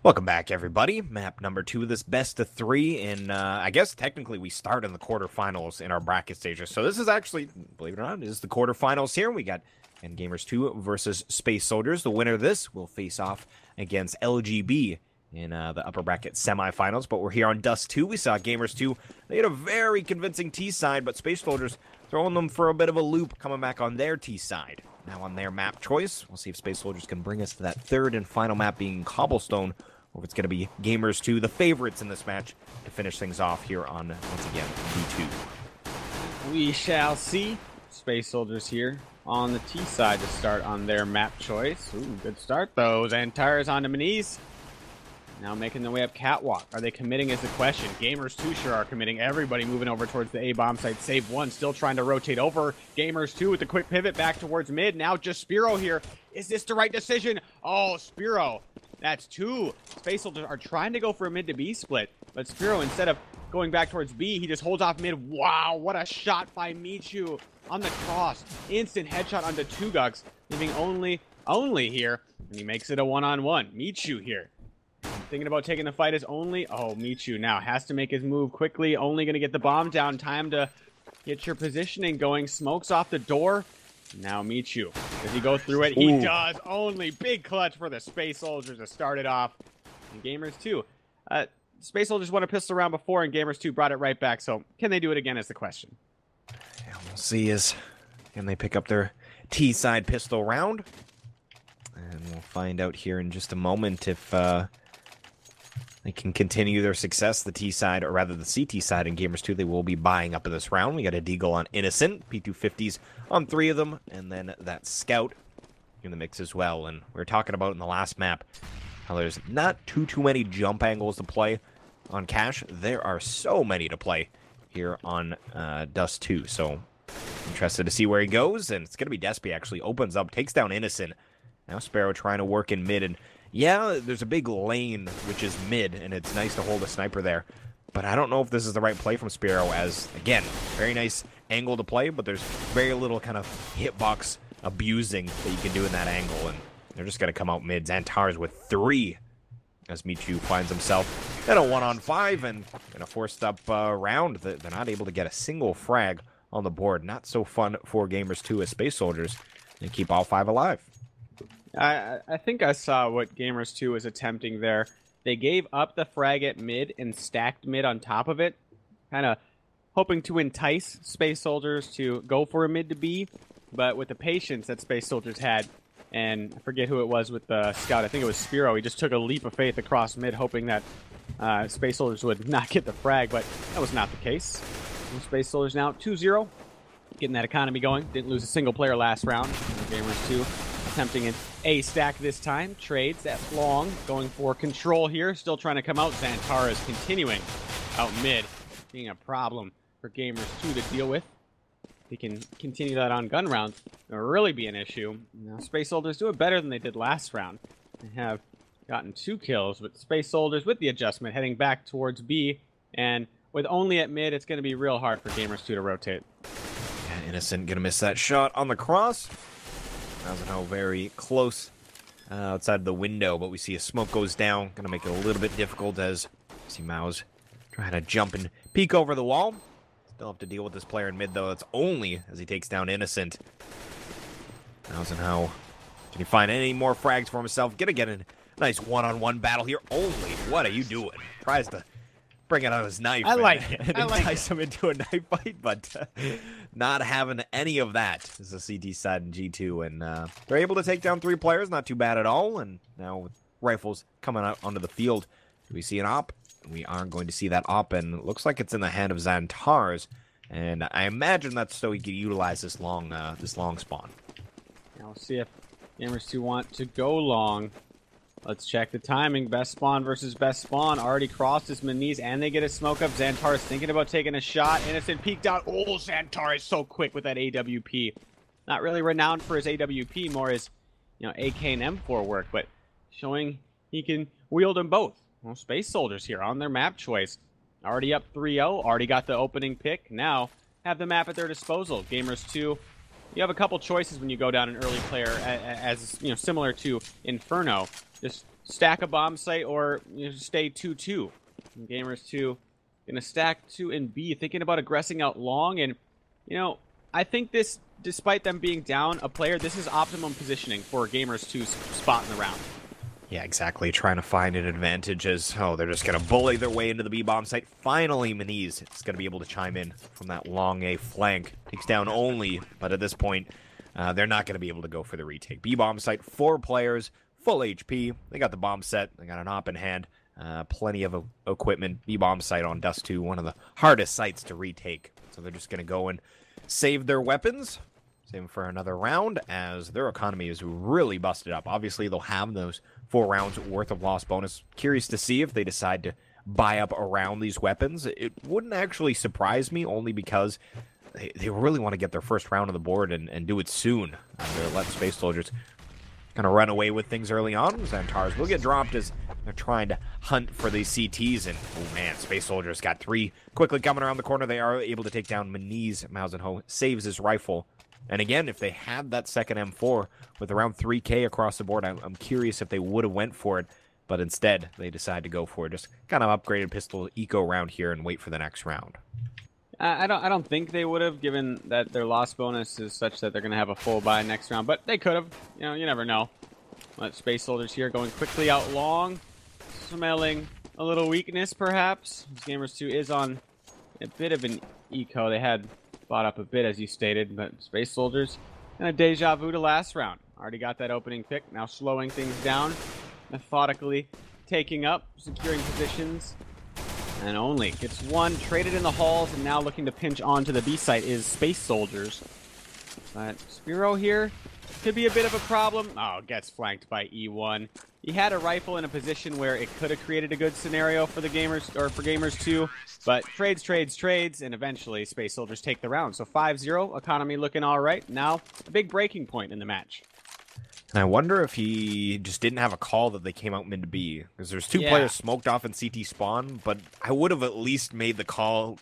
Welcome back, everybody. Map number 2 of this best of 3, and I guess technically we start in the quarterfinals in our bracket stages. So this is actually, believe it or not, is the quarterfinals here. We got Gamers2 versus SpaceSoldiers. The winner of this will face off against LGB in the upper bracket semifinals. But we're here on Dust 2. We saw Gamers2. They had a very convincing T side, but SpaceSoldiers throwing them for a bit of a loop, coming back on their T side. Now on their map choice, we'll see if SpaceSoldiers can bring us to that third and final map being Cobblestone, or if it's going to be Gamers2, the favorites in this match, to finish things off here on, once again, B2. We shall see. SpaceSoldiers here on the T side to start on their map choice. Ooh, good start though. Xantar's on the minis. Now making their way up catwalk. Are they committing is the question. Gamers2 sure are committing. Everybody moving over towards the A-bomb site. Save one, still trying to rotate over. Gamers2 with the quick pivot back towards mid. Now just Spiro here. Is this the right decision? Oh, Spiro. That's two. SpaceSoldiers are trying to go for a mid to B split. But Spiro, instead of going back towards B, he just holds off mid. Wow, what a shot by Michu on the cross. Instant headshot onto Tuguks, leaving only here. And he makes it a one-on-one. Michu here. Thinking about taking the fight as only. Oh, Michu now has to make his move quickly. Only going to get the bomb down. Time to get your positioning going. Smokes off the door. Now Michu. Does he go through it? He does. Only big clutch for the SpaceSoldiers to start it off. And Gamers2. SpaceSoldiers won a pistol round before, and Gamers2 brought it right back. So can they do it again is the question. Yeah, we'll see can they pick up their T-side pistol round. And we'll find out here in just a moment if they can continue their success. The T side, or rather the CT side in Gamers2, they will be buying up in this round. We got a Deagle on Innocent, P250s on 3 of them, and then that Scout in the mix as well. And we were talking about in the last map how there's not too many jump angles to play on Cash. There are so many to play here on Dust 2. So interested to see where he goes, and it's going to be Despy actually opens up, takes down Innocent. Now Sparrow trying to work in mid, and yeah, there's a big lane, which is mid, and it's nice to hold a sniper there. But I don't know if this is the right play from Sparrow, as, again, very nice angle to play, but there's very little kind of hitbox abusing that you can do in that angle, and they're just going to come out mid. Xantar's with 3, as Michu finds himself in a 1-on-5, and in a forced-up round. They're not able to get a single frag on the board. Not so fun for Gamers2 as SpaceSoldiers. They keep all 5 alive. I think I saw what Gamers2 was attempting there. They gave up the frag at mid and stacked mid on top of it, kind of hoping to entice SpaceSoldiers to go for a mid to B, but with the patience that SpaceSoldiers had, and I forget who it was with the Scout, I think it was Spiro, he just took a leap of faith across mid, hoping that SpaceSoldiers would not get the frag, but that was not the case. SpaceSoldiers now 2-0, getting that economy going. Didn't lose a single player last round. Gamers2 attempting an A stack this time. Trades that long, going for control here. Still trying to come out. Xantar is continuing out mid, being a problem for Gamers2 to deal with. If he can continue that on gun rounds, it'll really be an issue. Now, SpaceSoldiers do it better than they did last round. They have gotten 2 kills, but SpaceSoldiers with the adjustment heading back towards B, and with only at mid, it's going to be real hard for Gamers2 to rotate. Yeah, Innocent gonna miss that shot on the cross. How very close outside the window, but we see a smoke goes down. Gonna make it a little bit difficult as we see Mao's trying to jump and peek over the wall. Still have to deal with this player in mid, though. It's only as he takes down Innocent. How can he find any more frags for himself? Gonna get a nice one-on-one battle here. Only, what are you doing? Tries to bring out his knife. I like it. And entice him into a knife fight, but not having any of that. This is a CT side in G2, and they're able to take down 3 players. Not too bad at all. And now with rifles coming out onto the field, do we see an op? We aren't going to see that op, and it looks like it's in the hand of Xantar's. And I imagine that's so he could utilize this long spawn. Now we'll see if Gamers2 want to go long. Let's check the timing. Best spawn versus best spawn. Already crossed his knees, and they get a smoke up. Xantar is thinking about taking a shot. Innocent peeked out. Oh, Xantar is so quick with that AWP. Not really renowned for his AWP, more his, AK and M4 work, but showing he can wield them both. Well, SpaceSoldiers here on their map choice. Already up 3-0. Already got the opening pick. Now have the map at their disposal. Gamers2, you have a couple choices when you go down an early player, as similar to Inferno. Just stack a bomb site or stay 2-2. Gamers2 gonna stack 2 and B, thinking about aggressing out long. And I think this, despite them being down a player, this is optimum positioning for Gamers2's spot in the round. Yeah, exactly. Trying to find an advantage as, they're just going to bully their way into the B-bomb site. Finally, Meniz is going to be able to chime in from that long A flank. Takes down only, but at this point, they're not going to be able to go for the retake. B-bomb site, 4 players, full HP. They got the bomb set. They got an op in hand. Plenty of equipment. B-bomb site on Dust 2, one of the hardest sites to retake. So they're just going to go and save their weapons. Save them for another round, as their economy is really busted up. Obviously, they'll have those 4 rounds worth of loss bonus. Curious to see if they decide to buy up around these weapons. It wouldn't actually surprise me, only because they really want to get their first round on the board and do it soon. They're letting SpaceSoldiers kind of run away with things early on. Xantars will get dropped as they're trying to hunt for these CTs. And, oh man, SpaceSoldiers got 3 quickly coming around the corner. They are able to take down Meniz. Mausenho saves his rifle. And again, if they had that second M4 with around 3K across the board, I'm curious if they would have went for it. But instead, they decided to go for it. Just kind of upgraded pistol eco round here and wait for the next round. I don't think they would have, given that their loss bonus is such that they're going to have a full buy next round. But they could have. You never know. But SpaceSoldiers here going quickly out long. Smelling a little weakness, perhaps. Gamers2 is on a bit of an eco. They had bought up a bit, as you stated, but SpaceSoldiers and a deja vu to last round. Already got that opening pick, now slowing things down, methodically taking up, securing positions, and only gets 1, traded in the halls, and now looking to pinch onto the B site is SpaceSoldiers. But Spiro here could be a bit of a problem. Oh, gets flanked by E1. He had a rifle in a position where it could have created a good scenario for the Gamers, or for Gamers2, but trades, and eventually SpaceSoldiers take the round. So 5-0, economy looking all right. Now, a big breaking point in the match. And I wonder if he just didn't have a call that they came out mid to B, because there's 2 players smoked off in CT spawn, but I would have at least made the call,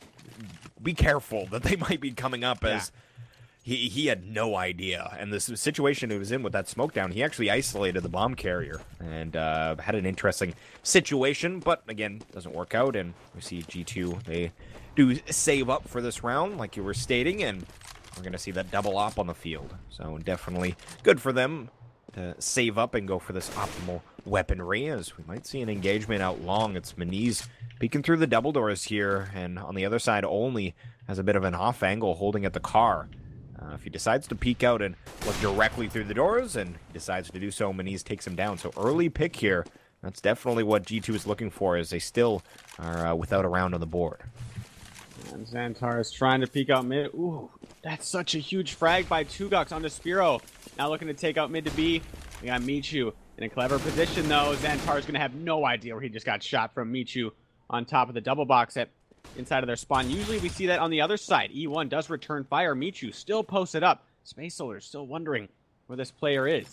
be careful that they might be coming up, as he had no idea. And the situation he was in with that smoke down, he actually isolated the bomb carrier and had an interesting situation, but again, doesn't work out. And we see G2, they do save up for this round, like you were stating, and we're going to see that double op on the field. So definitely good for them to save up and go for this optimal weaponry, as we might see an engagement out long. It's Meniz peeking through the double doors here, and on the other side, only has a bit of an off angle holding at the car. If he decides to peek out and look directly through the doors, and he decides to do so, Meniz takes him down. So early pick here. That's definitely what G2 is looking for, as they still are without a round on the board. And Xantar is trying to peek out mid. Ooh, that's such a huge frag by Tugux onto Spiro. Now looking to take out mid to B. We got Michu in a clever position, though. Xantar is going to have no idea where he just got shot from. Michu on top of the double box at inside of their spawn. Usually we see that on the other side. E1 does return fire. Michu still posted up. SpaceSoldiers still wondering where this player is.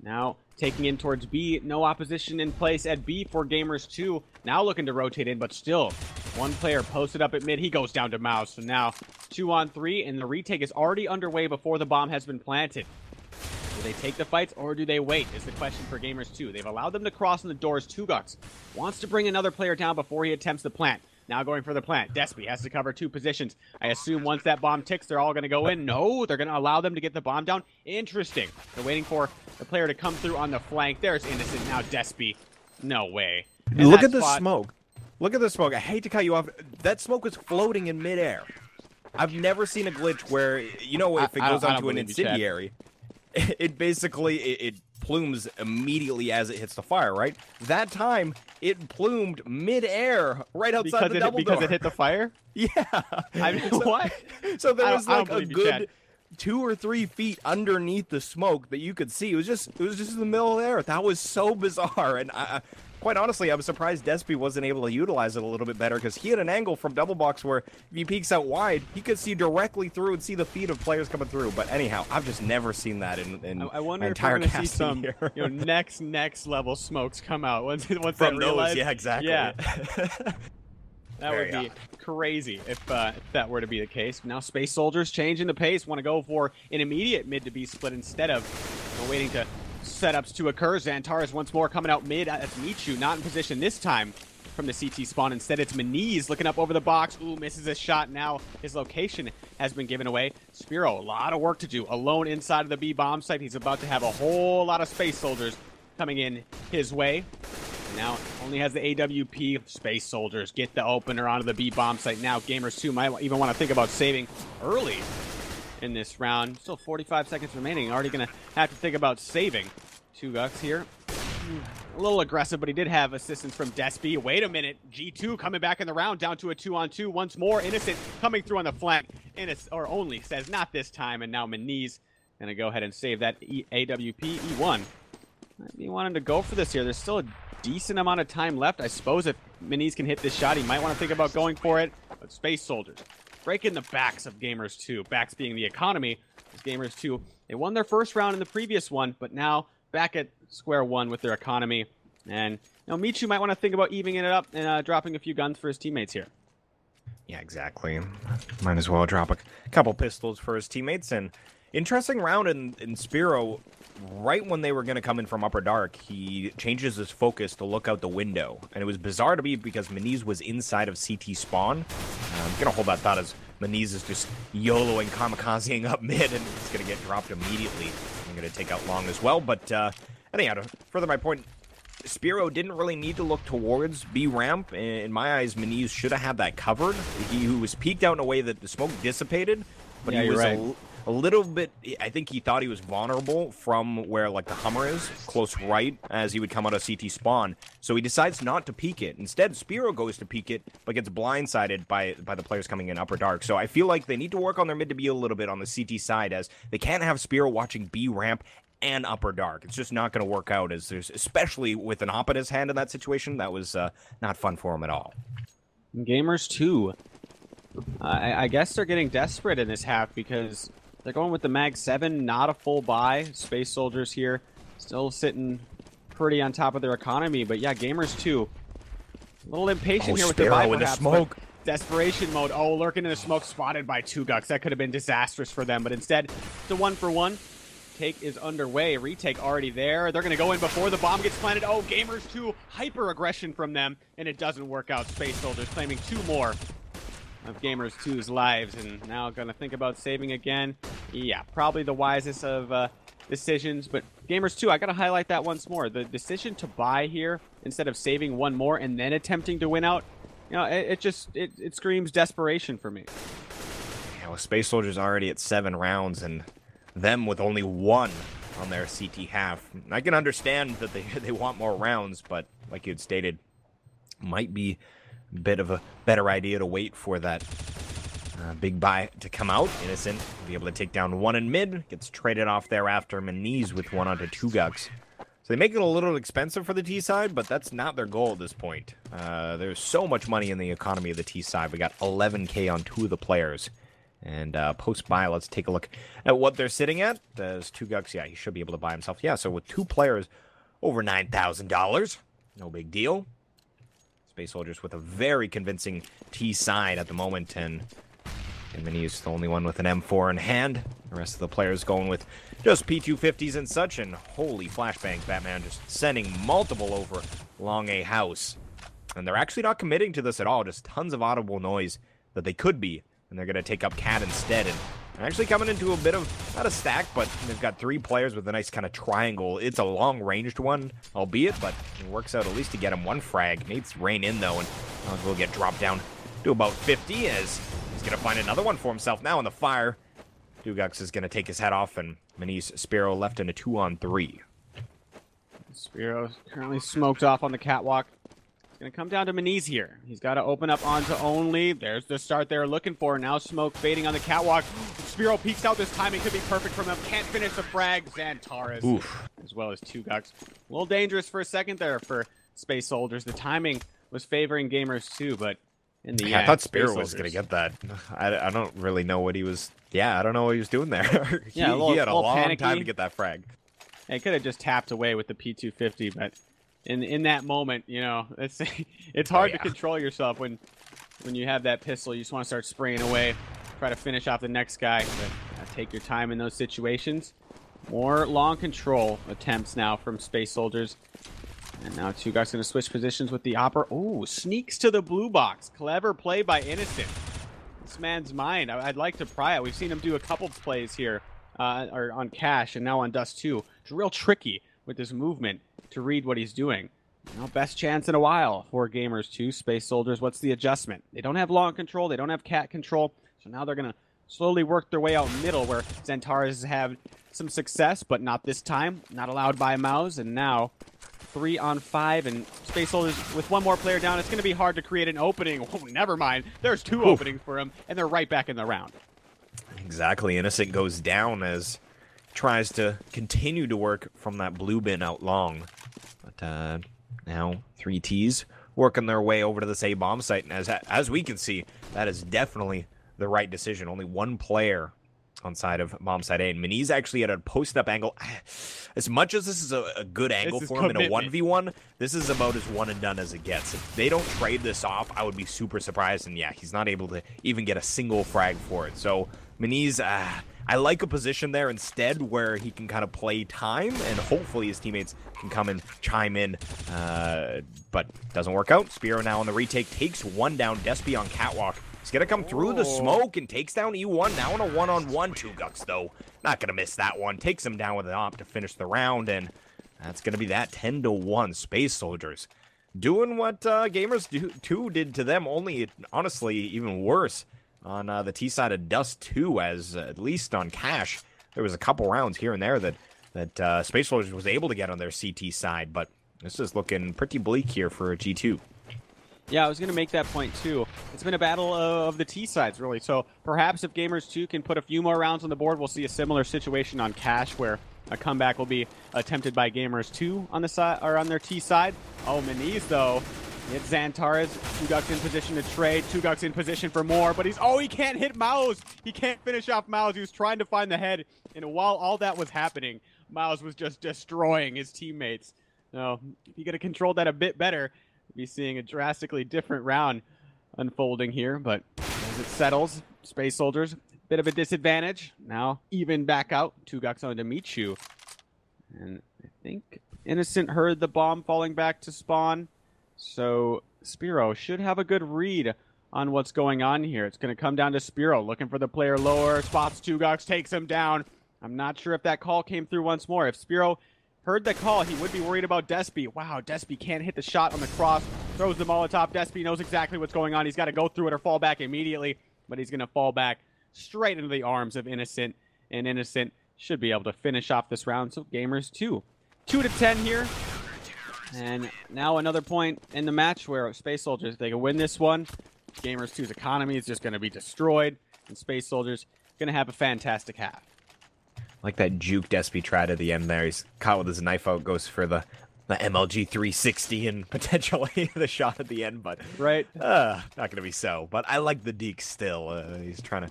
Now taking in towards B. No opposition in place at B for Gamers2. Now looking to rotate in, but still 1 player posted up at mid. He goes down to Mouse. So now 2 on 3, and the retake is already underway before the bomb has been planted. Do they take the fights, or do they wait, is the question for Gamers2. They've allowed them to cross in the doors. Tugux wants to bring another player down before he attempts the plant. Now going for the plant. Despy has to cover 2 positions. I assume once that bomb ticks, they're all going to go in. No, they're going to allow them to get the bomb down. Interesting. They're waiting for the player to come through on the flank. There's Innocent. Now Despy. No way. And look at the smoke. Look at the smoke. I hate to cut you off. That smoke was floating in midair. I've never seen a glitch where, if it goes onto an incendiary, it basically, it plumes immediately as it hits the fire, right? That time, it plumed mid-air right outside the double door. Because it hit the fire? Yeah. What? So there was like a good 2 or 3 feet underneath the smoke that you could see. It was just in the middle of the air. That was so bizarre. And quite honestly, I was surprised Despy wasn't able to utilize it a little bit better, because he had an angle from double box where if he peeks out wide, he could see directly through and see the feet of players coming through. But anyhow, I've just never seen that in I wonder my if we're entire going to see some here. next level smokes come out once From they those, realize. yeah, exactly. Yeah. That would be crazy if that were to be the case. Now SpaceSoldiers changing the pace, want to go for an immediate mid to B split instead of waiting to setups to occur. Xantares once more coming out mid. That's Michu, not in position this time from the CT spawn. Instead, it's Meniz looking up over the box. Ooh, misses a shot. Now his location has been given away. Spiro, a lot of work to do. Alone inside of the B bomb site. He's about to have a whole lot of Space Soldiers coming in his way. And now only has the AWP. Space Soldiers get the opener onto the B bomb site. Now Gamers2 might even want to think about saving early in this round. Still 45 seconds remaining. Already going to have to think about saving. 2Gux here. A little aggressive, but he did have assistance from Despy. Wait a minute. G2 coming back in the round, down to a 2-on-2. Once more, Innocent coming through on the flank. Or only says not this time, and now Meniz going to go ahead and save that AWP E1. Might be wanting to go for this here. There's still a decent amount of time left. I suppose if Meniz can hit this shot, he might want to think about going for it. But Space Soldiers breaking the backs of Gamers2. Backs being the economy. Gamers2, they won their first round in the previous one, but now back at square one with their economy. And Michu might want to think about evening it up and dropping a few guns for his teammates here. Yeah, exactly. Might as well drop a couple pistols for his teammates. And interesting round in Spiro. Right when they were going to come in from Upper Dark, he changes his focus to look out the window. And it was bizarre to me because Meniz was inside of CT spawn. I'm going to hold that thought as Meniz is just YOLOing, kamikazing up mid, and he's going to get dropped immediately. I'm going to take out long as well. But anyhow, to further my point, Spiro didn't really need to look towards B ramp. In my eyes, Meniz should have had that covered. He was peeked out in a way that the smoke dissipated, but yeah, he was right. a little bit, I think he thought he was vulnerable from where like the Hummer is, close right, as he would come out of CT spawn. So he decides not to peek it. Instead, Spiro goes to peek it, but gets blindsided by the players coming in Upper Dark. So I feel like they need to work on their mid to be a little bit on the CT side, as they can't have Spiro watching B ramp and Upper Dark. It's just not going to work out, as there's, especially with an op in his hand in that situation, that was not fun for him at all. Gamers2, I guess they're getting desperate in this half because they're going with the Mag 7, not a full buy. Space Soldiers here, still sitting pretty on top of their economy. But yeah, Gamers2, a little impatient here with their buy, perhaps, the smoke. Desperation mode. Oh, lurking in the smoke, spotted by 2Gux. That could have been disastrous for them. But instead, it's a 1-for-1. Take is underway. Retake already there. They're going to go in before the bomb gets planted. Oh, Gamers2, hyper aggression from them, and it doesn't work out. Space Soldiers claiming 2 more of Gamers2's lives, and now gonna think about saving again. Yeah, probably the wisest of decisions, but Gamers2, I gotta highlight that once more. The decision to buy here instead of saving 1 more and then attempting to win out, it screams desperation for me. Yeah, well, Space Soldiers already at 7 rounds, and them with only 1 on their CT half. I can understand that they want more rounds, but like you had stated, might be bit of a better idea to wait for that big buy to come out. Innocent will be able to take down 1 in mid, gets traded off thereafter. Meniz with 1 onto 2Gux. So they make it a little expensive for the T side, but that's not their goal at this point. There's so much money in the economy of the T side. We got 11K on 2 of the players. And post-buy, let's take a look at what they're sitting at. There's 2Gux, yeah, he should be able to buy himself. Yeah, so with 2 players, over $9,000. No big deal. Space Soldiers with a very convincing T side at the moment, and Meniz is the only one with an M4 in hand. The rest of the players going with just P250s and such, and holy flashbangs, Batman just sending multiple over long A house. And they're actually not committing to this at all, just tons of audible noise that they could be, and they're going to take up Cat instead. And actually coming into a bit of, not a stack, but they've got 3 players with a nice kind of triangle. It's a long-ranged one, albeit, but it works out at least to get him 1 frag. Needs rain in, though, and will get dropped down to about 50, as he's going to find another one for himself now in the fire. 2Gux is going to take his head off, and Meniz Spiro left in a 2-on-3. Spiro currently smoked off on the catwalk. Gonna come down to Meniz here. He's got to open up onto only. There's the start they're looking for. Now smoke fading on the catwalk. Spiro peeks out. This timing could be perfect from him. Can't finish the frag. Xantares, as well as 2Gux. A little dangerous for a second there for Space Soldiers. The timing was favoring Gamers2, but in the end, I thought Spiro was gonna get that. I don't really know what he was. Yeah, I don't know what he was doing there. he had a long panicky time to get that frag. He could have just tapped away with the P250, but in that moment, it's hard to control yourself when you have that pistol. You just want to start spraying away, try to finish off the next guy. But take your time in those situations. More long control attempts now from SpaceSoldiers. And now Tugok's going to switch positions with the Opera. Oh, sneaks to the blue box. Clever play by Innocent. This man's mind. I'd like to pry it. We've seen him do a couple plays here or on Cash and now on Dust 2. It's real tricky with this movement to read what he's doing. Best chance in a while for Gamers2. SpaceSoldiers, what's the adjustment? They don't have long control. They don't have cat control. So now they're going to slowly work their way out middle where Xantares have some success, but not this time. Not allowed by Mouse. And now 3 on 5, and SpaceSoldiers with one more player down. It's going to be hard to create an opening. Oh, never mind. There's 2 openings for him, and they're right back in the round. Exactly. Innocent goes down as tries to continue to work from that blue bin out long. But now 3 Ts working their way over to this A bomb site, and as we can see, that is definitely the right decision. Only 1 player on side of bomb site A, and Miniz actually at a post-up angle. As much as this is a good angle for him in a 1v1, this is about as one and done as it gets. If they don't trade this off, I would be super surprised, and yeah, he's not able to even get a single frag for it. So Miniz, I like a position there instead where he can kind of play time, and hopefully his teammates can come and chime in, but doesn't work out. Spiro now on the retake, takes 1 down. Despy on catwalk. He's going to come through the smoke and takes down E1. Now in a one-on-one. Tugok's, though, not going to miss that one. Takes him down with an op to finish the round, and that's going to be that 10-1. SpaceSoldiers doing what Gamers2 did to them, only, honestly, even worse on the T side of Dust 2, as at least on Cash, there was a couple rounds here and there that SpaceSoldiers was able to get on their CT side, but this is looking pretty bleak here for G2. Yeah, I was going to make that point, too. It's been a battle of the T sides, really. So perhaps if Gamers2 can put a few more rounds on the board, we'll see a similar situation on Cash where a comeback will be attempted by Gamers2 on the side or on their T side. Oh, Miniz, though. It's Xantares. Tugok's in position to trade. Tugok's in position for more, but he can't hit Mouse. He can't finish off Mouse. He was trying to find the head, and while all that was happening, Mouse was just destroying his teammates. Now, if you could have controlled that a bit better, be seeing a drastically different round unfolding here, but as it settles, SpaceSoldiers, bit of a disadvantage. Now even back out. Tugok's on to Michu. And I think Innocent heard the bomb falling back to spawn. So Spiro should have a good read on what's going on here. It's going to come down to Spiro looking for the player lower. Spots Tugok, takes him down. I'm not sure if that call came through once more. If Spiro heard the call, he would be worried about Despy. Wow, Despy can't hit the shot on the cross. Throws the Molotov. Despy knows exactly what's going on. He's got to go through it or fall back immediately, but he's going to fall back straight into the arms of Innocent, and Innocent should be able to finish off this round. So Gamers2, 2-10 here. And now another point in the match where SpaceSoldiers, if they can win this one, Gamers2's economy is just going to be destroyed, and SpaceSoldiers going to have a fantastic half. Like that juke Despy tried at the end there. He's caught with his knife out, goes for the MLG 360 and potentially the shot at the end, but right, not going to be so. But I like the Deke still. He's trying to,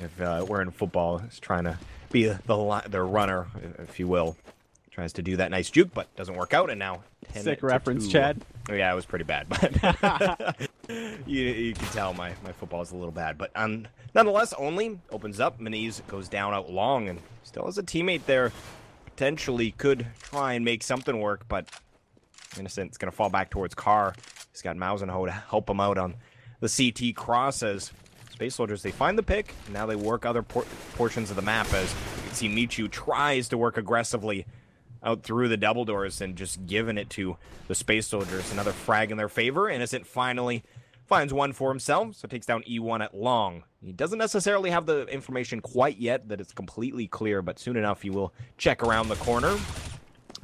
if we're in football, he's trying to be the runner, if you will. Tries to do that nice juke, but doesn't work out, and now 10 sick reference, Chad. Oh yeah, it was pretty bad, but you can tell my football is a little bad. But nonetheless, only opens up. Miniz goes down out long, and still has a teammate there. Potentially could try and make something work, but Innocent's going to fall back towards Carr. He's got Mouse and Ho to help him out on the CT cross as SpaceSoldiers, they find the pick, and now they work other portions of the map as you can see Michu tries to work aggressively out through the double doors and just giving it to the SpaceSoldiers. Another frag in their favor. Innocent finally finds one for himself, so takes down E1 at long. He doesn't necessarily have the information quite yet that it's completely clear, but soon enough he will check around the corner.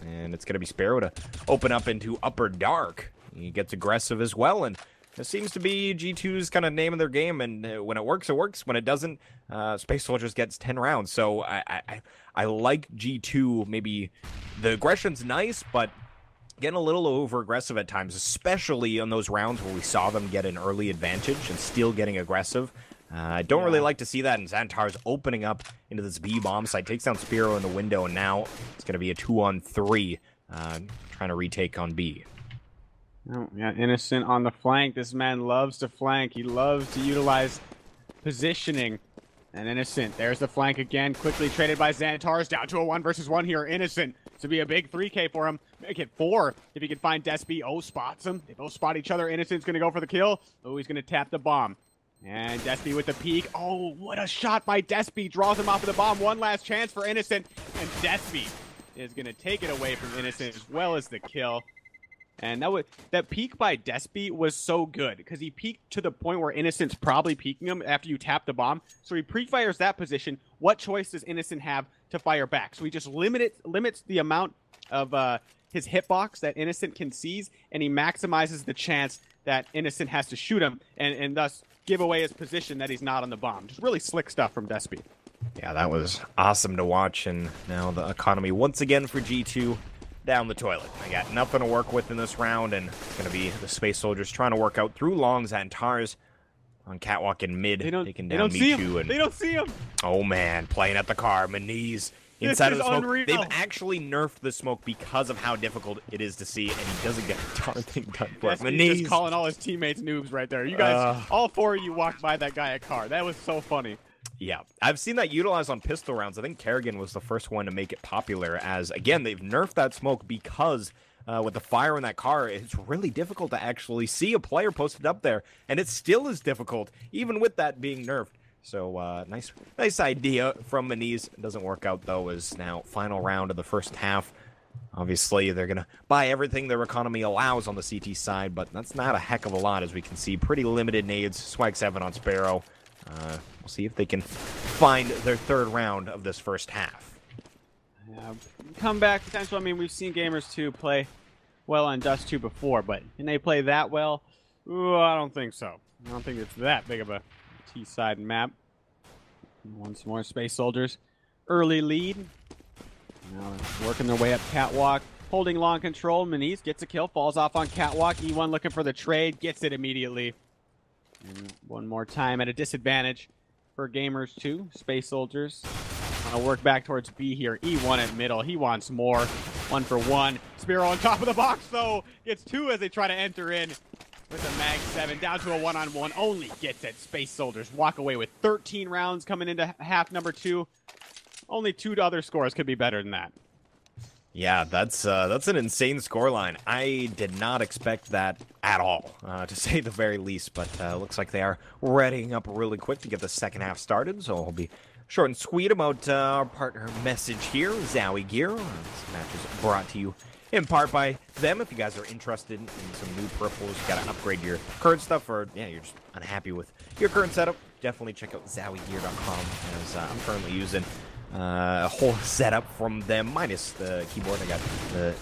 And it's going to be Sparrow to open up into Upper Dark. He gets aggressive as well, and it seems to be G2's kind of name of their game, and when it works, it works. When it doesn't, SpaceSoldiers gets 10 rounds. So I like G2. Maybe the aggression's nice, but getting a little over-aggressive at times, especially on those rounds where we saw them get an early advantage and still getting aggressive. I don't really like to see that, and Xantares opening up into this B bomb site, takes down Spiro in the window, and now it's going to be a 2-on-3, trying to retake on B. Oh, yeah, Innocent on the flank. This man loves to flank. He loves to utilize positioning And Innocent, there's the flank again, quickly traded by Xanatars, down to a 1 versus 1 here. Innocent, to be a big 3K for him. Make it 4 if he can find Despy. Oh, spots him. They both spot each other. Innocent's going to go for the kill. Oh, he's going to tap the bomb. And Despy with the peek. Oh, what a shot by Despy. Draws him off of the bomb. One last chance for Innocent. And Despy is going to take it away from Innocent as well as the kill. And that peek by Despy was so good because he peeked to the point where Innocent's probably peeking him after you tap the bomb. So he pre-fires that position. What choice does Innocent have to fire back? So he just limits the amount of his hitbox that Innocent can seize, and he maximizes the chance that Innocent has to shoot him and thus give away his position that he's not on the bomb. Just really slick stuff from Despy. Yeah, that was awesome to watch, and now the economy once again for G2 down the toilet. They got nothing to work with in this round, and it's going to be the SpaceSoldiers trying to work out through longs and tars on catwalk and mid, taking down Michu. And they don't see him. Oh man, playing at the car, Maniz inside of the smoke. Unreal. They've actually nerfed the smoke because of how difficult it is to see, and he doesn't get a darn thing done for it. He's just calling all his teammates noobs right there. You guys, all 4 of you walked by that guy at car. That was so funny. Yeah, I've seen that utilized on pistol rounds. I think Kerrigan was the first one to make it popular as, again, they've nerfed that smoke because with the fire in that car, it's really difficult to actually see a player posted up there, and it still is difficult, even with that being nerfed. So, nice idea from Maniz. It doesn't work out, though, as now final round of the first half. Obviously, they're going to buy everything their economy allows on the CT side, but that's not a heck of a lot, as we can see. Pretty limited nades, Swag 7 on Sparrow. We'll see if they can find their third round of this first half. Yeah, comeback potential. I mean, we've seen Gamers2 play well on Dust 2 before, but can they play that well? Ooh, I don't think so. I don't think it's that big of a T-side map. Once more, SpaceSoldiers. Early lead. Now working their way up catwalk. Holding long control. Maniz gets a kill, falls off on catwalk. E1 looking for the trade, gets it immediately. And one more time at a disadvantage for Gamers2. SpaceSoldiers want to work back towards B here. E1 at middle. He wants more. 1 for 1. Spearo on top of the box, though. Gets 2 as they try to enter in with a Mag 7. Down to a 1-on-1. Only gets it. SpaceSoldiers walk away with 13 rounds coming into half number 2. Only 2 other scores could be better than that. Yeah, that's an insane scoreline. I did not expect that at all, to say the very least. But looks like they are readying up really quick to get the second half started. So I'll be short and sweet about our partner message here, Zowie Gear. This match is brought to you in part by them. If you guys are interested in some new peripherals, you got to upgrade your current stuff, or yeah, you're just unhappy with your current setup, definitely check out ZowieGear.com, as I'm currently using a whole setup from them, minus the keyboard. I got the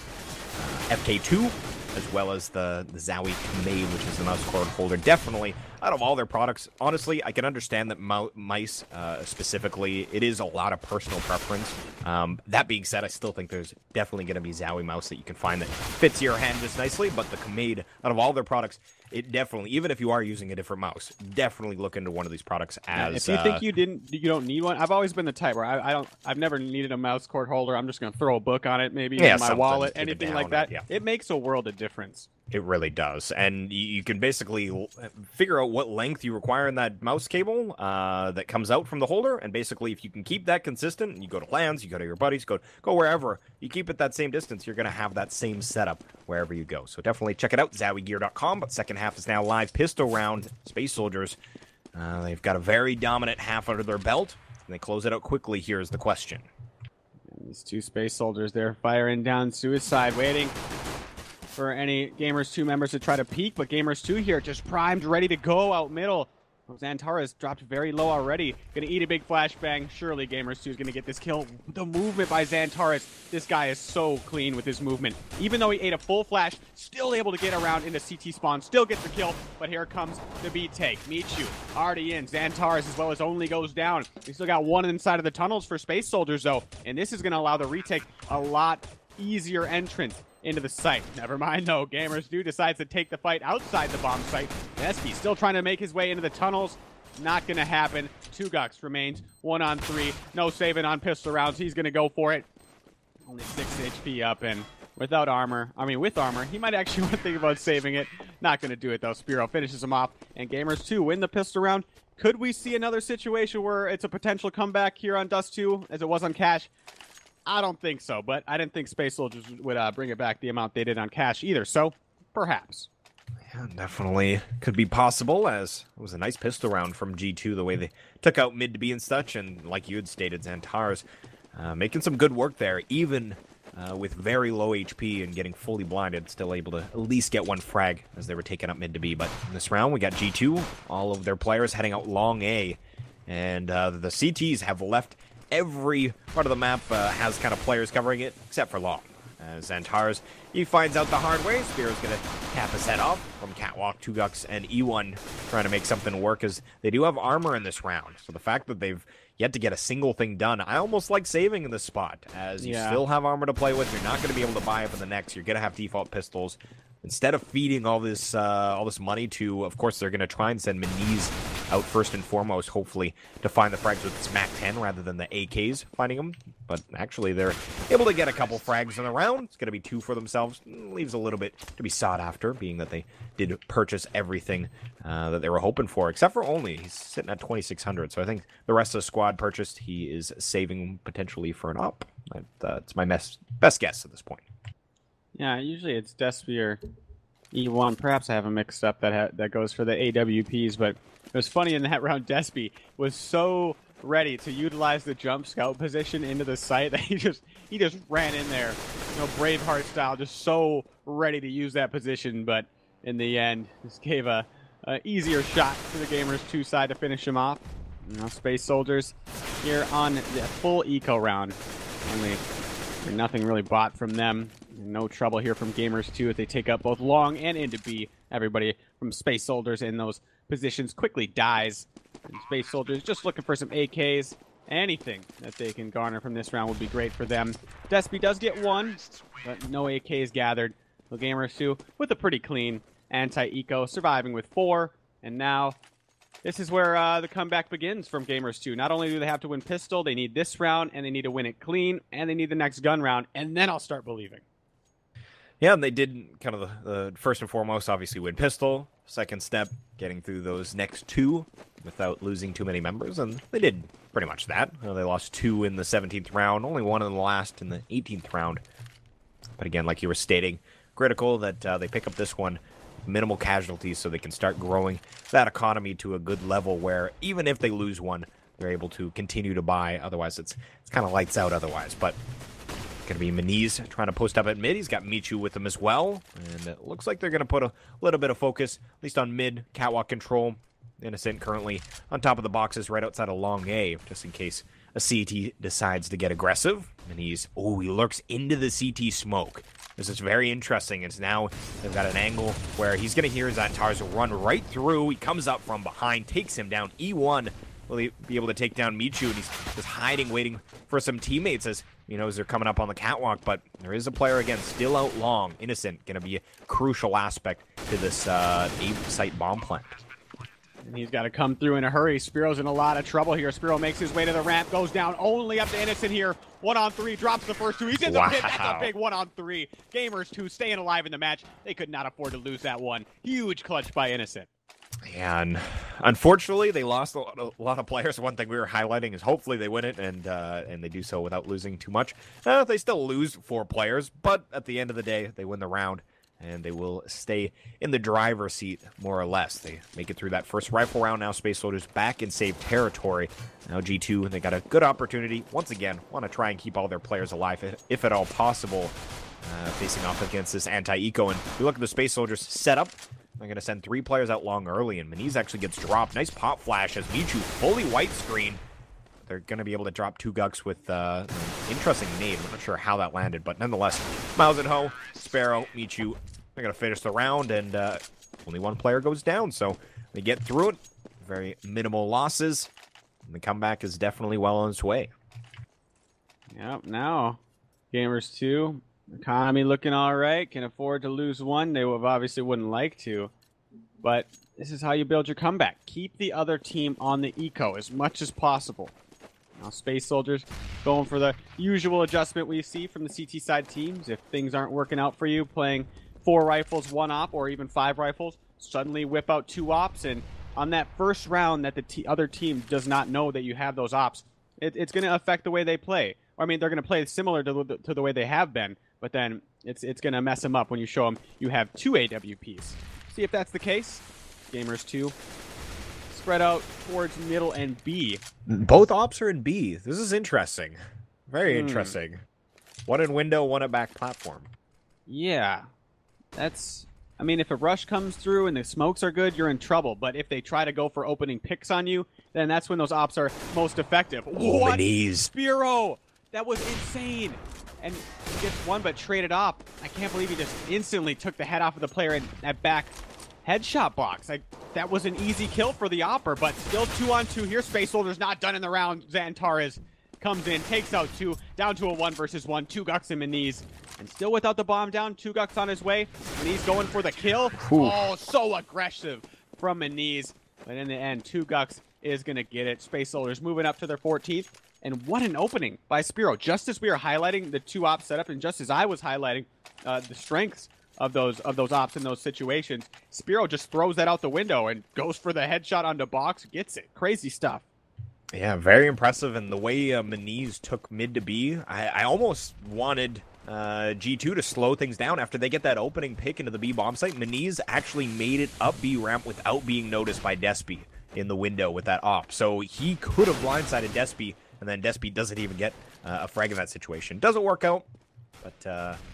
FK2, as well as the Zowie Made, which is the mouse cord holder. Definitely, out of all their products, honestly, I can understand that mice, specifically, it is a lot of personal preference. That being said, I still think there's definitely going to be Zowie mouse that you can find that fits your hand just nicely, but the Made, out of all their products, it definitely, even if you are using a different mouse, definitely look into one of these products as... If you think you don't need one, I've always been the type where I've never needed a mouse cord holder. I'm just going to throw a book on it, maybe in my wallet, anything like that. Yeah. It makes a world of difference. It really does, and you can basically figure out what length you require in that mouse cable that comes out from the holder, and basically if you can keep that consistent, you go to LANs, you go to your buddies, go wherever, you keep it that same distance, you're going to have that same setup wherever you go. So definitely check it out, ZowieGear.com, but second half is now live. Pistol round, SpaceSoldiers, they've got a very dominant half under their belt, and they close it out quickly. Here's the question. And these 2 SpaceSoldiers, they're firing down Suicide, waiting for any Gamers2 members to try to peek, but Gamers2 here just primed, ready to go out middle. Xantaras dropped very low already. Gonna eat a big flashbang. Surely Gamers2 is gonna get this kill. The movement by Xantaras. This guy is so clean with his movement. Even though he ate a full flash, still able to get around into CT spawn. Still gets the kill, but here comes the B take. Michu already in. Xantaras as well as Only goes down. We still got 1 inside of the tunnels for SpaceSoldiers though, and this is gonna allow the retake a lot easier entrance into the site. Never mind though, Gamers2 decides to take the fight outside the bomb site. Nesby still trying to make his way into the tunnels. Not gonna happen. 2 Gux remains 1 on 3. No saving on pistol rounds. He's gonna go for it. Only 6 HP up, and without armor, with armor, he might actually want to think about saving it. Not gonna do it though. Spearo finishes him off, and Gamers2 win the pistol round Could we see another situation where it's a potential comeback here on Dust 2 as it was on Cash? I don't think so, but I didn't think SpaceSoldiers would bring it back the amount they did on Cash either, so perhaps. Yeah, definitely could be possible, as it was a nice pistol round from G2, the way they took out mid to B and such, and like you had stated, Xantar's making some good work there, even with very low HP and getting fully blinded, still able to at least get one frag as they were taking up mid to B. But in this round, we got G2, all of their players heading out long A, and the CTs have left every part of the map has kind of players covering it, except for long. As Xantar's, he finds out the hard way. Spear's going to cap his head off from Catwalk, 2gux, and E1 trying to make something work, as they do have armor in this round. So the fact that they've yet to get a single thing done, I almost like saving in this spot, as you still have armor to play with. You're not going to be able to buy it for the next. You're going to have default pistols. Instead of feeding all this money to, of course, they're going to try and send Meniz out first and foremost, hopefully, to find the frags with Smack 10 rather than the AKs finding them. But actually, they're able to get a couple frags in the round. It's going to be 2 for themselves. Leaves a little bit to be sought after, being that they did purchase everything that they were hoping for, except for only. He's sitting at 2,600, so I think the rest of the squad purchased, he is saving potentially for an up. That's my best guess at this point. Yeah, usually it's Despy or E1. Perhaps I have them mixed up that goes for the AWPs, but it was funny in that round. Despy was so ready to utilize the jump scout position into the site that he just ran in there, Braveheart style, just so ready to use that position. But in the end, just gave a easier shot to the Gamers2 side to finish him off. SpaceSoldiers here on the full eco round. Only nothing really bought from them. No trouble here from Gamers2 if they take up both long and into B. Everybody from SpaceSoldiers in those positions quickly dies. And SpaceSoldiers just looking for some AKs. Anything that they can garner from this round would be great for them. Despy does get 1, but no AKs gathered. So Gamers2 with a pretty clean anti-eco, surviving with 4. And now this is where the comeback begins from Gamers2. Not only do they have to win pistol, they need this round, and they need to win it clean, and they need the next gun round, and then I'll start believing. Yeah, and they did kind of the first and foremost, obviously, win pistol. Second step, getting through those next 2 without losing too many members, and they did pretty much that. They lost 2 in the 17th round, only 1 in the last in the 18th round. But again, like you were stating, critical that they pick up this one, minimal casualties, so they can start growing that economy to a good level where even if they lose one, they're able to continue to buy. Otherwise, it's kind of lights out otherwise. But going to be Meniz trying to post up at mid. He's got Michu with him as well. And it looks like they're going to put a little bit of focus, at least on mid, catwalk control. Innocent currently on top of the boxes right outside of long A, just in case a CT decides to get aggressive. And he lurks into the CT smoke. This is very interesting. It's now they've got an angle where he's going to hear Xantar's run right through. He comes up from behind, takes him down. E1 will he be able to take down Michu, and he's just hiding, waiting for some teammates as they're coming up on the catwalk. But there is a player again still out long. Innocent going to be a crucial aspect to this A site bomb plant. And he's got to come through in a hurry. Spiro's in a lot of trouble here. Spiro makes his way to the ramp, goes down only up to Innocent here. 1-on-3, drops the first 2. He's in the pit. That's a big 1-on-3. Gamers2 staying alive in the match. They could not afford to lose that one. Huge clutch by Innocent. And unfortunately, they lost a lot of players. One thing we were highlighting is hopefully they win it, and they do so without losing too much. They still lose 4 players, but at the end of the day, they win the round. And they will stay in the driver's seat, more or less. They make it through that first rifle round. Now SpaceSoldiers back in safe territory. Now G2, they got a good opportunity. Once again, want to try and keep all their players alive, if at all possible, facing off against this anti-eco. And we look at the SpaceSoldiers setup. They're going to send 3 players out long early, and Meniz actually gets dropped. Nice pop flash as Michu fully white screen. They're going to be able to drop 2gux with an interesting nade. I'm not sure how that landed, but nonetheless, Miles and Ho, Sparrow, Michu, they're going to finish the round, and only 1 player goes down, so they get through it. Very minimal losses, and the comeback is definitely well on its way. Yep, now Gamers2, economy looking all right, can afford to lose 1. They obviously wouldn't like to, but this is how you build your comeback. Keep the other team on the eco as much as possible. Now SpaceSoldiers going for the usual adjustment we see from the CT side teams. If things aren't working out for you, playing 4 rifles, 1 op, or even 5 rifles, suddenly whip out 2 ops and on that first round that the other team does not know that you have those ops, it's going to affect the way they play. I mean, they're going to play similar to the way they have been, but then it's going to mess them up when you show them you have 2 AWPs. See if that's the case. Gamers2 spread out towards middle and B. Both ops are in B. This is interesting. Very interesting. One in window, one at back platform. Yeah. That's... I mean, if a rush comes through and the smokes are good, you're in trouble. But if they try to go for opening picks on you, then that's when those ops are most effective. What? Spiro! That was insane. And he gets one, but traded off. I can't believe he just instantly took the head off of the player in that back headshot box. That was an easy kill for the Opper, but still 2-on-2 here. SpaceSoldiers not done in the round. Xantares comes in, takes out 2, down to a 1 versus 1. 2Guks and Meniz. And still without the bomb down, 2Guks on his way. Meniz going for the kill. Ooh. Oh, so aggressive from Meniz. But in the end, 2Guks is going to get it. SpaceSoldiers moving up to their 14th. And what an opening by Spiro. Just as we are highlighting the 2-op setup, and just as I was highlighting the strengths of those ops in those situations, Spiro just throws that out the window and goes for the headshot onto box, gets it. Crazy stuff. Yeah, very impressive. And the way Meniz took mid to B, I almost wanted G2 to slow things down after they get that opening pick into the B bomb site. Meniz actually made it up B ramp without being noticed by Despy in the window with that op. So he could have blindsided Despy, and then Despy doesn't even get a frag in that situation. Doesn't work out, but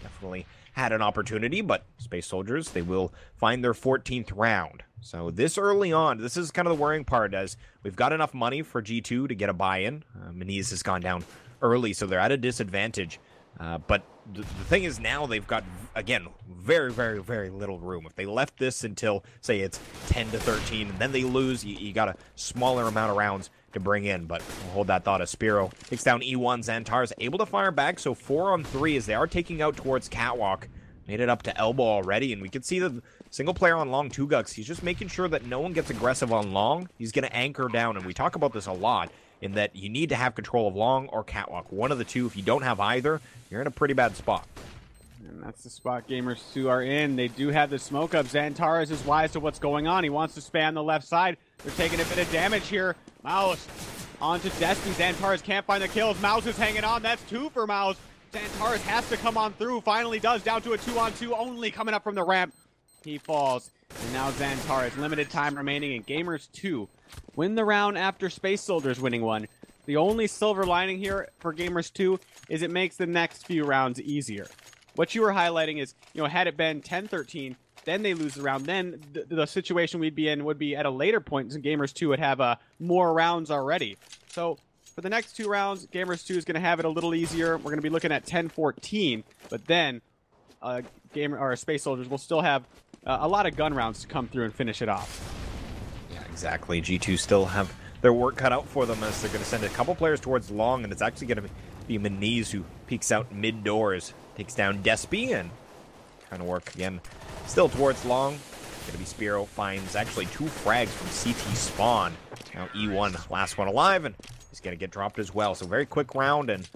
definitely had an opportunity. But SpaceSoldiers, they will find their 14th round. So this early on, this is kind of the worrying part, as we've got enough money for G2 to get a buy-in. Meniz has gone down early, so they're at a disadvantage. But the thing is, now they've got, again, very, very, very little room. If they left this until, say, it's 10 to 13, and then they lose, you got a smaller amount of rounds to bring in. But we'll hold that thought as Spiro takes down E1. Xantares able to fire back, so 4-on-3 as they are taking out towards Catwalk. Made it up to elbow already, and we can see the single player on long 2Guks. He's just making sure that no one gets aggressive on long. He's going to anchor down, and we talk about this a lot, in that you need to have control of long or Catwalk. One of the two. If you don't have either, you're in a pretty bad spot. And that's the spot Gamers2 are in. They do have the smoke up. Xantares is wise to what's going on. He wants to span the left side. They're taking a bit of damage here. Mouse onto Despy. Xantares can't find the kills. Mouse is hanging on. That's 2 for Mouse. Xantares has to come on through. Finally does. Down to a 2-on-2. Only coming up from the ramp. He falls. And now Xantares. Limited time remaining. And Gamers2 win the round after SpaceSoldiers winning one. The only silver lining here for Gamers2 is it makes the next few rounds easier. What you were highlighting is, had it been 10-13, then they lose the round, then the situation we'd be in would be at a later point, and Gamers2 would have more rounds already. So for the next 2 rounds, Gamers2 is going to have it a little easier. We're going to be looking at 10-14, but then SpaceSoldiers will still have a lot of gun rounds to come through and finish it off. Yeah, exactly. G2 still have their work cut out for them, as they're going to send a couple players towards long, and it's actually going to be Meniz who peeks out mid doors, takes down Despy, and kind of work again. Still towards long. Going to be Spiro, finds actually 2 frags from CT spawn. Now E1, last one alive, and he's going to get dropped as well. So very quick round, and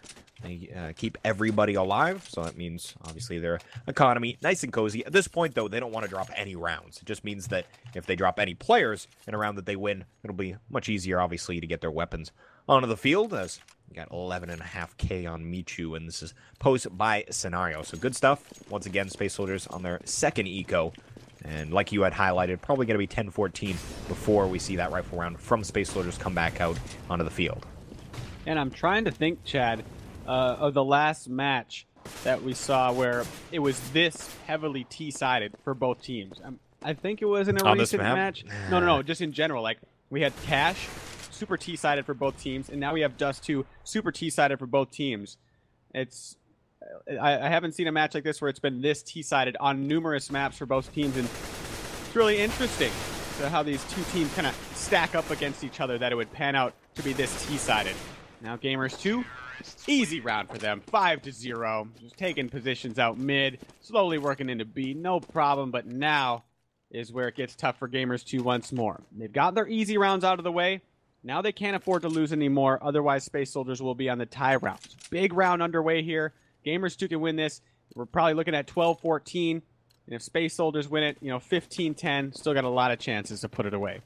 they keep everybody alive. So that means, obviously, their economy nice and cozy. At this point, though, they don't want to drop any rounds. It just means that if they drop any players in a round that they win, it'll be much easier, obviously, to get their weapons onto the field, as we got 11.5K on Michu, and this is post-buy scenario. So good stuff. Once again, SpaceSoldiers on their second eco. And like you had highlighted, probably going to be 10-14 before we see that rifle round from SpaceSoldiers come back out onto the field. And I'm trying to think, Chad, of the last match that we saw where it was this heavily T-sided for both teams. I think it was in a recent match. No, just in general. Like, we had Cash, super T-sided for both teams, and now we have Dust 2, super T-sided for both teams. I haven't seen a match like this where it's been this T-sided on numerous maps for both teams, and it's really interesting to how these two teams kind of stack up against each other, that it would pan out to be this T-sided. Now Gamers2, easy round for them, 5-0, just taking positions out mid, slowly working into B, no problem, but now is where it gets tough for Gamers2 once more. They've got their easy rounds out of the way. Now they can't afford to lose anymore, otherwise SpaceSoldiers will be on the tie rounds. Big round underway here. Gamers2 can win this. We're probably looking at 12-14. And if SpaceSoldiers win it, 15-10, still got a lot of chances to put it away.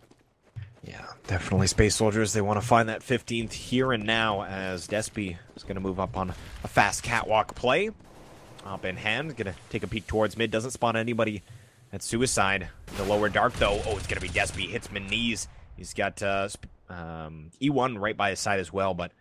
Yeah, definitely Space Soldiers. They want to find that 15th here and now as Despy is going to move up on a fast catwalk play. Up in hand, going to take a peek towards mid. Doesn't spawn anybody at Suicide. The lower dark, though. Oh, it's going to be Despy. Hits Meniz. He's got E1 right by his side as well, but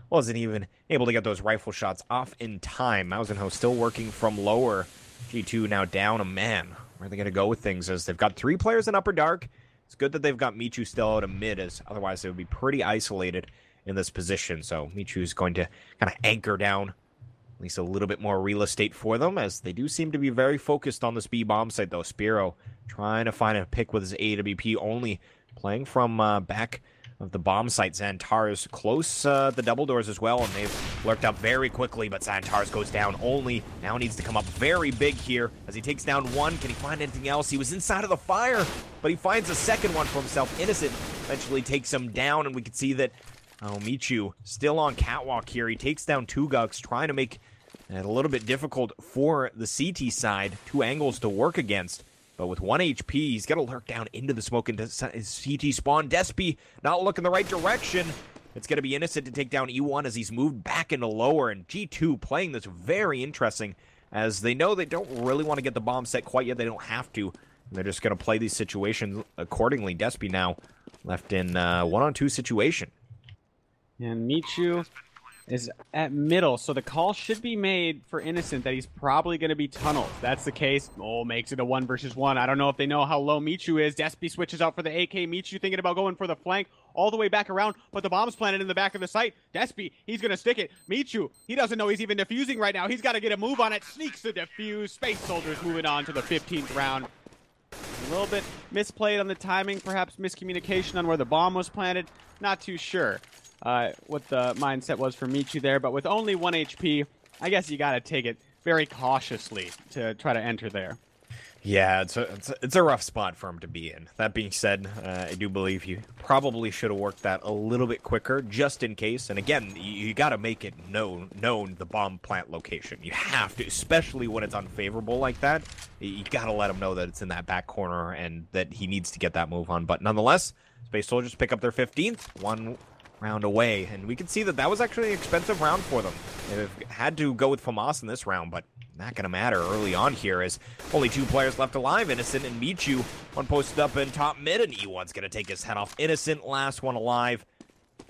wasn't even able to get those rifle shots off in time. Mausenho still working from lower. G2 now down a man. Where are they going to go with things as they've got 3 players in upper dark. It's good that they've got Michu still out of mid, as otherwise they would be pretty isolated in this position. So Michu's going to kind of anchor down at least a little bit more real estate for them, as they do seem to be very focused on this B bomb site, though. Spiro trying to find a pick with his AWP, only playing from back of the bomb site. Xantar's close the double doors as well, and they've lurked up very quickly, but Xantar's goes down only. Now needs to come up very big here as he takes down one. Can he find anything else? He was inside of the fire, but he finds a second one for himself. Innocent eventually takes him down, and we can see that Michu still on catwalk here. He takes down 2 Gucks, trying to make it a little bit difficult for the CT side. 2 angles to work against. But with 1 HP, he's got to lurk down into the smoke into his CT spawn. Despy not looking the right direction. It's going to be Innocent to take down E1 as he's moved back into lower. And G2 playing this very interesting, as they know they don't really want to get the bomb set quite yet. They don't have to. They're just going to play these situations accordingly. Despy now left in 1-on-2 situation. And Michu is at middle, so the call should be made for Innocent that he's probably going to be tunneled. If that's the case, makes it a 1 versus 1. I don't know if they know how low Michu is. Despy switches out for the AK. Michu thinking about going for the flank all the way back around, but the bomb's planted in the back of the site. Despy, he's going to stick it. Michu, he doesn't know he's even defusing right now. He's got to get a move on it. Sneaks the defuse. Space Soldiers moving on to the 15th round. A little bit misplayed on the timing, perhaps miscommunication on where the bomb was planted. Not too sure what the mindset was for Michu there, but with only 1 HP, I guess you got to take it very cautiously to try to enter there. Yeah, it's a rough spot for him to be in. That being said, I do believe you probably should have worked that a little bit quicker, just in case. And again, you got to make it known the bomb plant location. You have to, especially when it's unfavorable like that. You got to let him know that it's in that back corner and that he needs to get that move on. But nonetheless, Space Soldiers pick up their 15th, 1 round away, and we can see that was actually an expensive round for them. They've had to go with FAMAS in this round, but not going to matter early on here, as only 2 players left alive, Innocent and Michu. One posted up in top mid, and E1's going to take his head off. Innocent, last one alive.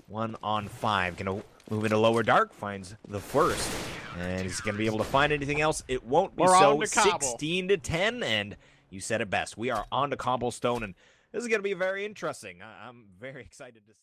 1 on 5. Going to move into lower dark, finds the first. And he's going to be able to find anything else. It won't be so. 16 to 10, and you said it best. We are on to Cobblestone, and this is going to be very interesting. I'm very excited to see.